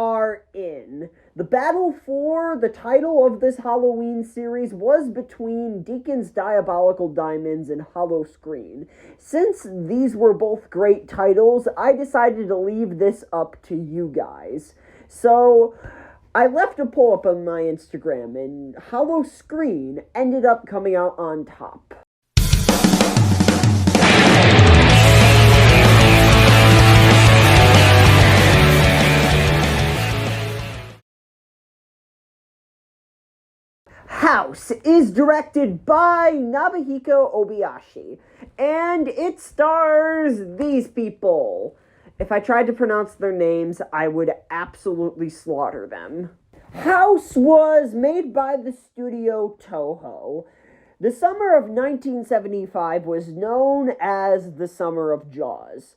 are in. The battle for the title of this Halloween series was between Deacon's Diabolical Diamonds and Hollow Screen. Since these were both great titles, I decided to leave this up to you guys. So I left a poll up on my Instagram, and Hollow Screen ended up coming out on top. House is directed by Nobuhiko Obayashi, and it stars these people. If I tried to pronounce their names, I would absolutely slaughter them. House was made by the studio Toho. The summer of 1975 was known as the summer of Jaws.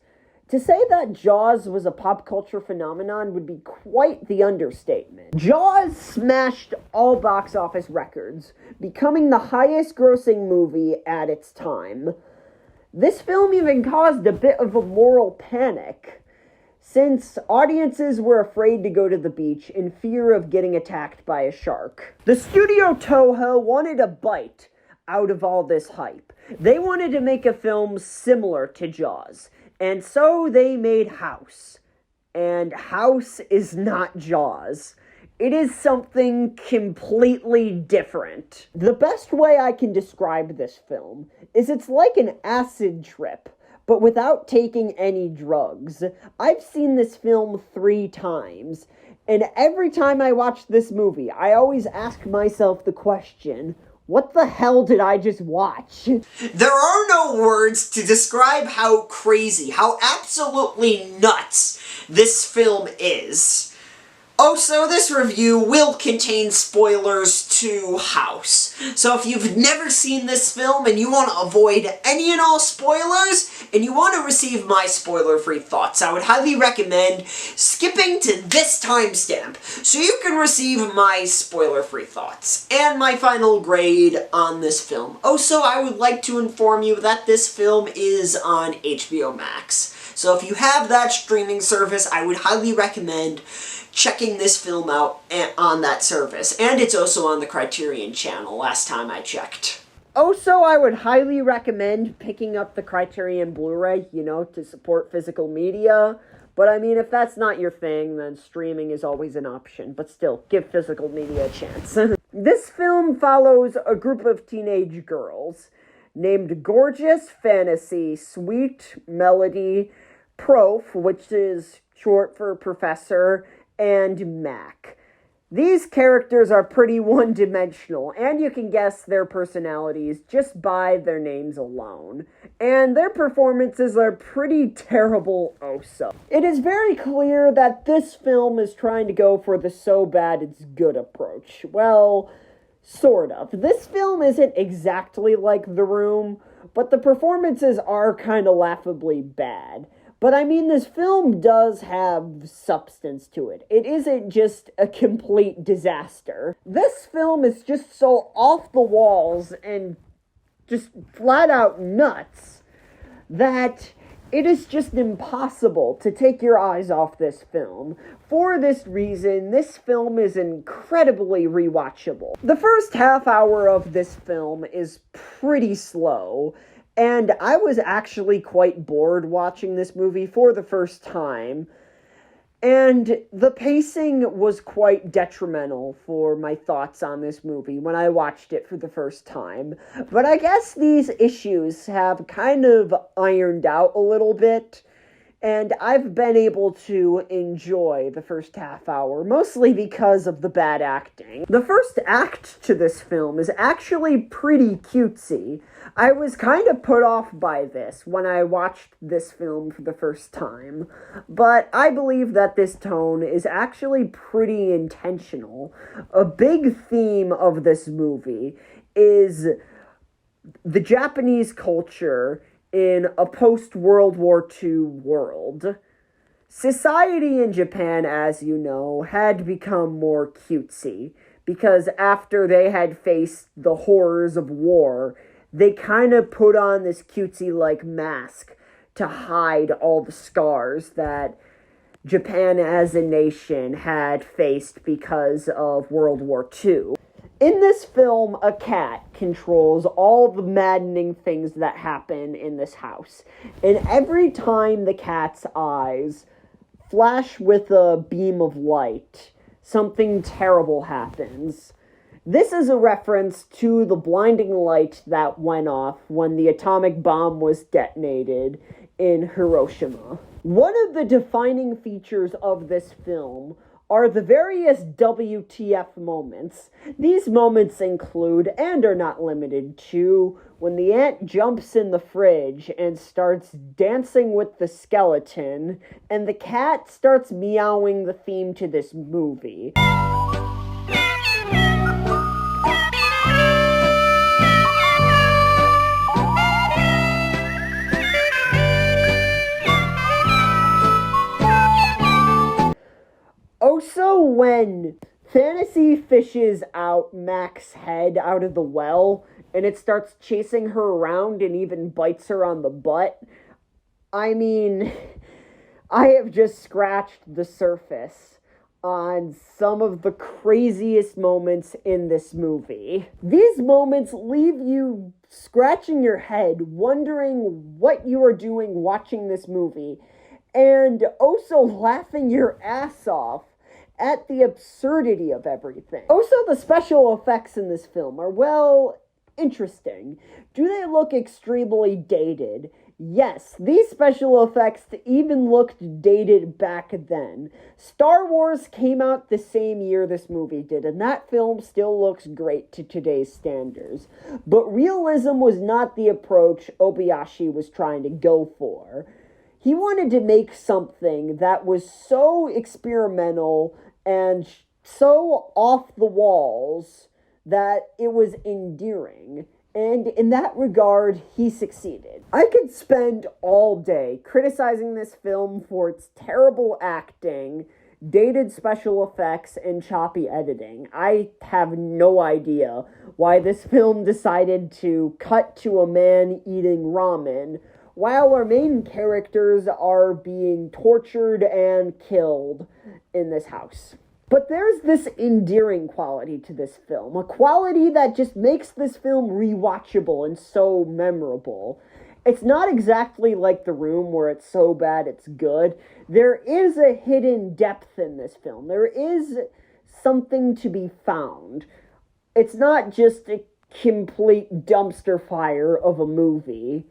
To say that Jaws was a pop culture phenomenon would be quite the understatement. Jaws smashed all box office records, becoming the highest grossing movie at its time. This film even caused a bit of a moral panic, since audiences were afraid to go to the beach in fear of getting attacked by a shark. The studio Toho wanted a bite out of all this hype. They wanted to make a film similar to Jaws. And so they made House. And House is not Jaws. It is something completely different. The best way I can describe this film is it's like an acid trip, but without taking any drugs. I've seen this film 3 times, and every time I watch this movie, I always ask myself the question, what the hell did I just watch? There are no words to describe how crazy, how absolutely nuts this film is. Also, this review will contain spoilers to House. So if you've never seen this film and you want to avoid any and all spoilers, and you want to receive my spoiler-free thoughts, I would highly recommend skipping to this timestamp so you can receive my spoiler-free thoughts and my final grade on this film. Also, I would like to inform you that this film is on HBO Max. So if you have that streaming service, I would highly recommend checking this film out on that service. And it's also on the Criterion channel, last time I checked. Also, I would highly recommend picking up the Criterion Blu-ray, to support physical media. But I mean, if that's not your thing, then streaming is always an option. But still, give physical media a chance. This film follows a group of teenage girls named Gorgeous, Fantasy, Sweet, Melody, Prof, which is short for Professor, and Mac. These characters are pretty one-dimensional, and you can guess their personalities just by their names alone. And their performances are pretty terrible also. It is very clear that this film is trying to go for the so bad it's good approach. Well, sort of. This film isn't exactly like The Room, but the performances are kind of laughably bad. But I mean, this film does have substance to it. It isn't just a complete disaster. This film is just so off the walls and just flat out nuts that it is just impossible to take your eyes off this film. For this reason, this film is incredibly rewatchable. The first half hour of this film is pretty slow, and I was actually quite bored watching this movie for the first time. And the pacing was quite detrimental for my thoughts on this movie when I watched it for the first time. But I guess these issues have kind of ironed out a little bit, and I've been able to enjoy the first half hour, mostly because of the bad acting. The first act to this film is actually pretty cutesy. I was kind of put off by this when I watched this film for the first time, but I believe that this tone is actually pretty intentional. A big theme of this movie is the Japanese culture in a post-World War II world. Society in Japan, as you know, had become more cutesy, because after they had faced the horrors of war, they kind of put on this cutesy-like mask to hide all the scars that Japan as a nation had faced because of World War II. In this film, a cat controls all the maddening things that happen in this house. And every time the cat's eyes flash with a beam of light, something terrible happens. This is a reference to the blinding light that went off when the atomic bomb was detonated in Hiroshima. One of the defining features of this film are the various WTF moments. These moments include, and are not limited to, when the ant jumps in the fridge and starts dancing with the skeleton, and the cat starts meowing the theme to this movie. Also, when Fantasy fishes out Mac's head out of the well, and it starts chasing her around and even bites her on the butt, I mean, I have just scratched the surface on some of the craziest moments in this movie. These moments leave you scratching your head, wondering what you are doing watching this movie, and also laughing your ass off at the absurdity of everything. Also, the special effects in this film are, well, interesting. Do they look extremely dated? Yes, these special effects even looked dated back then. Star Wars came out the same year this movie did, and that film still looks great to today's standards. But realism was not the approach Obayashi was trying to go for. He wanted to make something that was so experimental and so off the walls that it was endearing. And in that regard, he succeeded. I could spend all day criticizing this film for its terrible acting, dated special effects, and choppy editing. I have no idea why this film decided to cut to a man eating ramen while our main characters are being tortured and killed in this house. But there's this endearing quality to this film, a quality that just makes this film rewatchable and so memorable. It's not exactly like The Room, where it's so bad it's good. There is a hidden depth in this film. There is something to be found. It's not just a complete dumpster fire of a movie.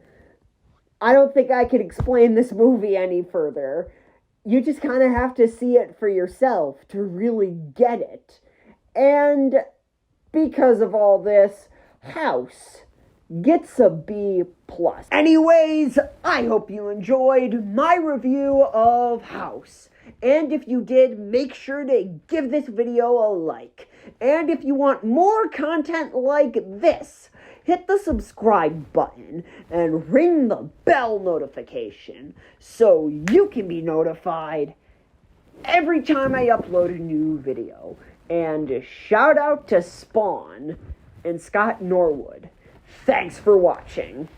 I don't think I could explain this movie any further. You just kind of have to see it for yourself to really get it. And because of all this, House gets a B+. Anyways, I hope you enjoyed my review of House. And if you did, make sure to give this video a like. And if you want more content like this, hit the subscribe button and ring the bell notification so you can be notified every time I upload a new video. And shout out to Spawn and Scott Norwood. Thanks for watching.